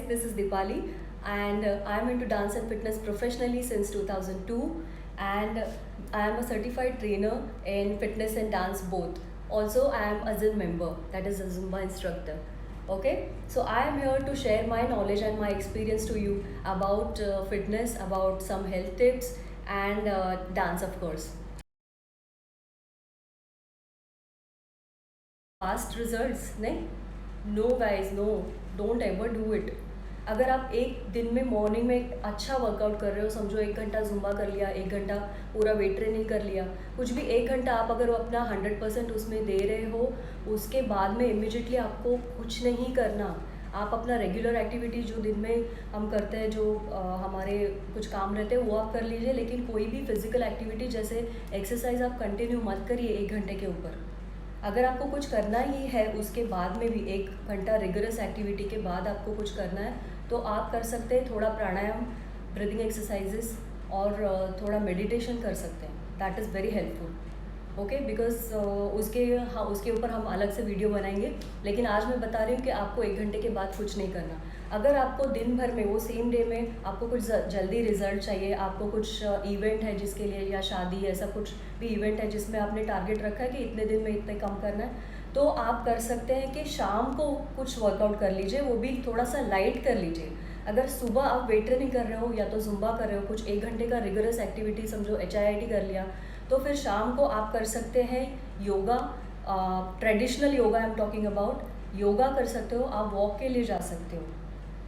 this is Dipali and I am into dance and fitness professionally since 2002 and I am a certified trainer in fitness and dance both. Also, I am a Zin member, that is a Zumba instructor. Okay, so I am here to share my knowledge and my experience to you about fitness, about some health tips and dance of course. Fast results नहीं, no guys no, don't ever do it. अगर आप एक दिन में morning में अच्छा workout कर रहे हो, समझो 1 घंटा जुम्बा कर लिया, 1 घंटा पूरा वेट ट्रेनिंग कर लिया, कुछ भी 1 घंटा आप अगर अपना 100% उसमें दे रहे हो, उसके बाद में इमिजिएटली आपको कुछ नहीं करना. आप अपना रेगुलर एक्टिविटी जो दिन में हम करते हैं, जो हमारे कुछ काम रहते हैं वो आप कर लीजिए, लेकिन कोई भी फिजिकल एक्टिविटी जैसे एक्सरसाइज आप कंटिन्यू मत करिए 1 घंटे के ऊपर. अगर आपको कुछ करना ही है उसके बाद में भी 1 घंटा रिगरस एक्टिविटी के बाद आपको कुछ करना है तो आप कर सकते हैं थोड़ा प्राणायाम, ब्रीदिंग एक्सरसाइजेस और थोड़ा मेडिटेशन कर सकते हैं. That is very helpful. Okay, because उसके ऊपर हम अलग से वीडियो बनाएंगे, लेकिन आज मैं बता रही हूँ कि आपको 1 घंटे के बाद कुछ नहीं करना. अगर आपको दिन भर में वो सेम डे में आपको कुछ जल्दी रिजल्ट चाहिए, आपको कुछ इवेंट है जिसके लिए, या शादी ऐसा कुछ भी इवेंट है जिसमें आपने टारगेट रखा है कि इतने दिन में इतने कम करना है, तो आप कर सकते हैं कि शाम को कुछ वर्कआउट कर लीजिए, वो भी थोड़ा सा लाइट कर लीजिए. अगर सुबह आप वेट ट्रेनिंग कर रहे हो या तो जुम्बा कर रहे हो, कुछ 1 घंटे का रिगरस एक्टिविटी समझो HIIT कर लिया, तो फिर शाम को आप कर सकते हैं yoga, traditional yoga I am talking about, yoga कर सकते हो, आप वॉक के लिए जा सकते हो.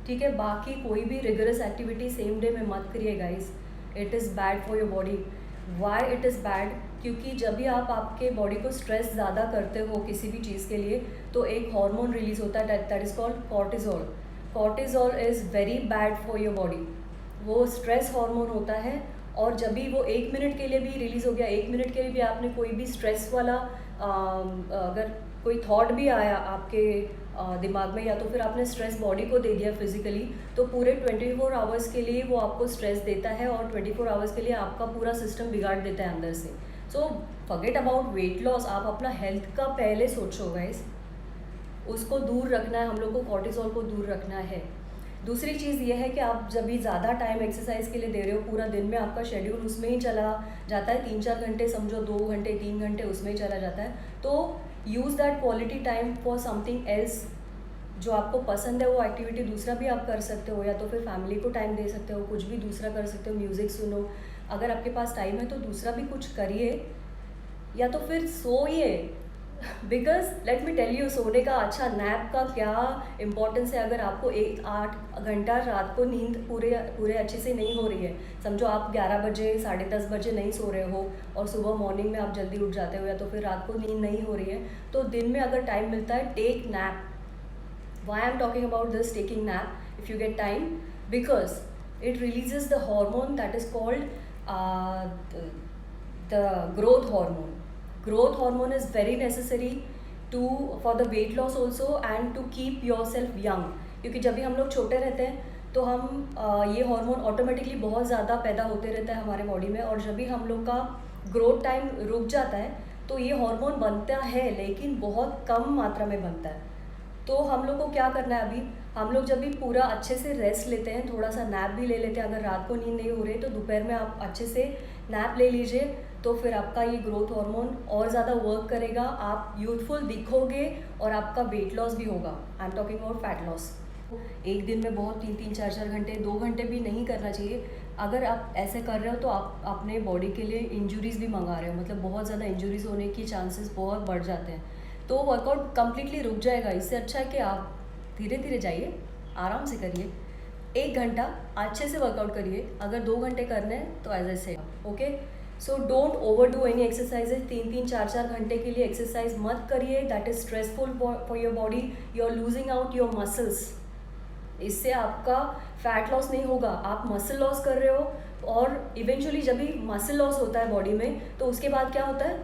ठीक है, बाकी कोई भी रिगरस एक्टिविटी सेम डे में मत करिए guys. It is bad for your body. Why it is bad? क्योंकि जब भी आप आपके बॉडी को स्ट्रेस ज़्यादा करते हो किसी भी चीज़ के लिए, तो एक हार्मोन रिलीज होता है, that is called cortisol. Cortisol is very bad for your body. वो स्ट्रेस हार्मोन होता है, और जब भी वो 1 मिनट के लिए भी रिलीज़ हो गया, 1 मिनट के लिए भी आपने कोई भी स्ट्रेस वाला अगर कोई थॉट भी आया आपके दिमाग में, या तो फिर आपने स्ट्रेस बॉडी को दे दिया फिजिकली, तो पूरे 24 आवर्स के लिए वो आपको स्ट्रेस देता है और 24 आवर्स के लिए आपका पूरा सिस्टम बिगाड़ देता है अंदर से. So forget about weight loss. आप अपना हेल्थ का पहले सोचो गाइस, उसको दूर रखना है, हम लोग को कॉर्टिसोल को दूर रखना है. दूसरी चीज़ ये है कि आप जब भी ज़्यादा टाइम एक्सरसाइज के लिए दे रहे हो, पूरा दिन में आपका शेड्यूल उसमें ही चला जाता है, 3-4 घंटे समझो, 2 घंटे 3 घंटे उसमें ही चला जाता है, तो use that quality time for something else. जो आपको पसंद है वो एक्टिविटी दूसरा भी आप कर सकते हो, या तो फिर फैमिली को टाइम दे सकते हो, कुछ भी दूसरा कर सकते हो, म्यूज़िक सुनो. अगर आपके पास टाइम है तो दूसरा भी कुछ करिए, या तो फिर सोइए. Because let me tell you, सोने का, अच्छा नैप का क्या इम्पोर्टेंस है. अगर आपको 8 घंटा रात को नींद पूरे अच्छे से नहीं हो रही है, समझो आप 11 बजे 10:30 बजे नहीं सो रहे हो और सुबह मॉर्निंग में आप जल्दी उठ जाते हो, या तो फिर रात को नींद नहीं हो रही है, तो दिन में अगर टाइम मिलता है, take nap. Why I'm talking about this taking nap if you get time? Because it releases the hormone that is called the growth hormone. Growth hormone is very necessary for the weight loss also and to keep yourself young. क्योंकि जब भी हम लोग छोटे रहते हैं तो हम ये हार्मोन ऑटोमेटिकली बहुत ज़्यादा पैदा होते रहता है हमारे बॉडी में, और जब भी हम लोग का ग्रोथ टाइम रुक जाता है तो ये हार्मोन बनता है, लेकिन बहुत कम मात्रा में बनता है. तो हम लोग को क्या करना है, अभी हम लोग जब भी पूरा अच्छे से रेस्ट लेते हैं, थोड़ा सा नैप भी ले लेते हैं, अगर रात को नींद नहीं हो रही तो दोपहर में आप अच्छे से नैप ले लीजिए, तो फिर आपका ये ग्रोथ हार्मोन और ज़्यादा वर्क करेगा, आप यूथफुल दिखोगे और आपका वेट लॉस भी होगा. I am talking about fat loss. एक दिन में बहुत 3-3 4-4 घंटे, 2 घंटे भी नहीं करना चाहिए. अगर आप ऐसे कर रहे हो तो आप अपने बॉडी के लिए इंजरीज़ भी मंगा रहे हो, मतलब बहुत ज़्यादा इंजरीज़ होने की चांसेस बहुत बढ़ जाते हैं, तो वर्कआउट कम्प्लीटली रुक जाएगा. इससे अच्छा है कि आप धीरे धीरे जाइए, आराम से करिए, 1 घंटा अच्छे से वर्कआउट करिए. अगर 2 घंटे करने हैं तो as I say, okay. So don't overdo any exercises. 3-3 4-4 घंटे के लिए एक्सरसाइज मत करिए, that is stressful for your body. You are losing out your muscles. इससे आपका फैट लॉस नहीं होगा, आप मसल लॉस कर रहे हो, और इवेंचुअली जब भी मसल लॉस होता है बॉडी में, तो उसके बाद क्या होता है,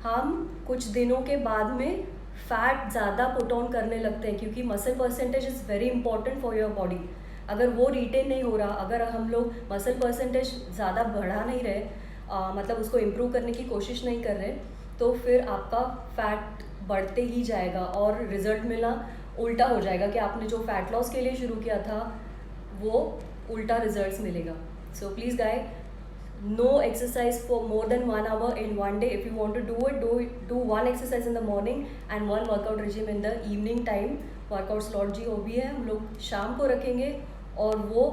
हम कुछ दिनों के बाद में फैट ज़्यादा पुट ऑन करने लगते हैं, क्योंकि muscle percentage is very important for your body. अगर वो रिटेन नहीं हो रहा, अगर हम लोग मसल परसेंटेज ज़्यादा बढ़ा नहीं रहे, मतलब उसको इम्प्रूव करने की कोशिश नहीं कर रहे, तो फिर आपका फैट बढ़ते ही जाएगा और रिजल्ट मिलना उल्टा हो जाएगा कि आपने जो फैट लॉस के लिए शुरू किया था वो उल्टा रिजल्ट्स मिलेगा. So please guy, no exercise for more than 1 hour in one day. If you want to do one exercise in the morning and one workout regime in the evening time. Workout slot जी वो भी है, हम लोग शाम को रखेंगे और वो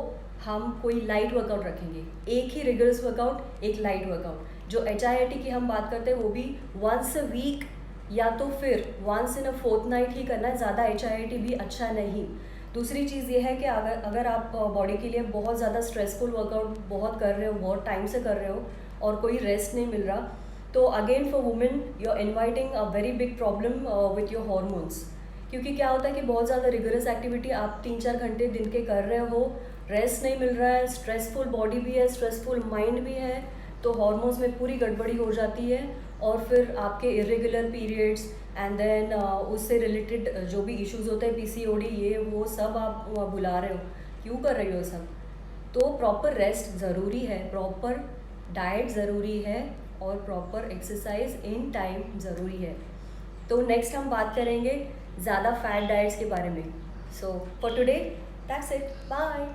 हम कोई लाइट वर्कआउट रखेंगे. एक ही रिगरस वर्कआउट, एक लाइट वर्कआउट. जो HIIT की हम बात करते हैं वो भी वंस अ वीक या तो फिर वंस इन अ फोर्थ ही करना है. ज़्यादा HIIT भी अच्छा नहीं. दूसरी चीज़ ये है कि अगर आप बॉडी के लिए बहुत ज़्यादा स्ट्रेसफुल वर्कआउट बहुत कर रहे हो, बहुत टाइम से कर रहे हो और कोई रेस्ट नहीं मिल रहा, तो again for women you are inviting a very big problem with your hormones. क्योंकि क्या होता है कि बहुत ज़्यादा रिगरस एक्टिविटी आप 3-4 घंटे दिन के कर रहे हो, रेस्ट नहीं मिल रहा है, स्ट्रेसफुल बॉडी भी है, स्ट्रेसफुल माइंड भी है, तो हॉर्मोन्स में पूरी गड़बड़ी हो जाती है और फिर आपके इरेगुलर पीरियड्स एंड देन उससे रिलेटेड जो भी इश्यूज होते हैं, PCOD, ये वो सब आप बुला रहे हो. क्यों कर रही हो सब? तो प्रॉपर रेस्ट ज़रूरी है, प्रॉपर डाइट ज़रूरी है और प्रॉपर एक्सरसाइज इन टाइम ज़रूरी है. तो नेक्स्ट हम बात करेंगे ज़्यादा फैट डाइट्स के बारे में. So for today that's it, bye.